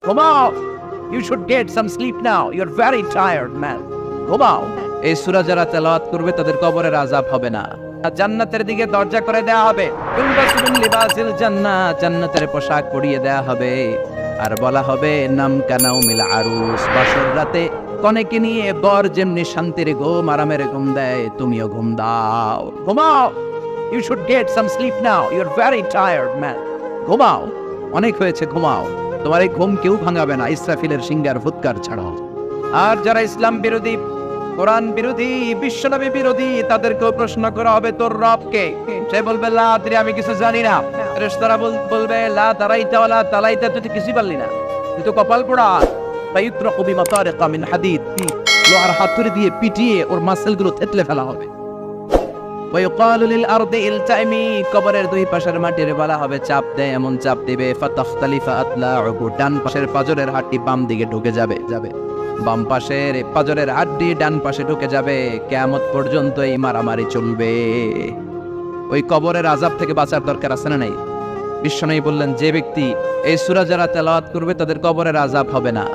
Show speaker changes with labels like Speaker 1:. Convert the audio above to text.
Speaker 1: ঘুমাও। You should get some sleep now. You're very tired, man. ঘুমাও। এই সূরা যারা তেলাওয়াত করবে তাদের কবরের আযাব হবে না। জান্নাতের দিকে দরজা করে দেয়া হবে। ইউলবাসুল লিবাসিল জান্নাহ, জান্নাতের পোশাক পরিয়ে দেয়া হবে। আর বলা হবে নাম কানাউমিল আরুস, বাসর রাতে কনেকে নিয়ে বর যেমনি শান্তির ঘুম আরামের ঘুম দেয়, তুমিও ঘুম দাও। ঘুমাও। You should get some sleep now. You're very tired, man. ঘুমাও। অনেক হয়েছে, ঘুমাও। তোমার এই ঘুম কেউ ভাঙাবে না, ইসরাফিলের সিঙ্গার ফুৎকার ছাড়াও। আর যারা ইসলাম বিরোধী, কোরআন বিরোধী, বিশ্বনবী বিরোধী, তাদেরকেও প্রশ্ন করা হবে তোর রবকে। সে বলবে লা আদরি, আমি কিছু জানি না। ফেরেশতারা বলবে লা তারাইতা ওয়ালা তালাইতা, তুই কিছুই পারলি না, তুই তো কপাল পোড়া। ফায়ুতরাকু বিমাতারিকা মিন হাদিদ, লোহার হাতুড়ি দিয়ে পিটিয়ে ওর মাসেলগুলো থেতলে ফেলা হবে। ওয়ায়ুকালু লিল আরদি ইলতাইমি, কবরের দুই পাশের মাটির বলা হবে চাপ দে, এমন চাপ দিবে ফাতাখতালিফা আতলাউহু, ডান পাশের পাজরের হাড়টি বাম দিকে ঢুকে যাবে, বাম পাশের পাজরের হাড়টি ডান পাশে ঢুকে যাবে। কিয়ামত পর্যন্ত এই মারামারি চলবে। ওই কবরের আযাব থেকে বাঁচার দরকার আছে না নাই? বিশ্বনবী বললেন যে ব্যক্তি এই সূরা যারা তেলাওয়াত করবে তাদের কবরের আযাব হবে না।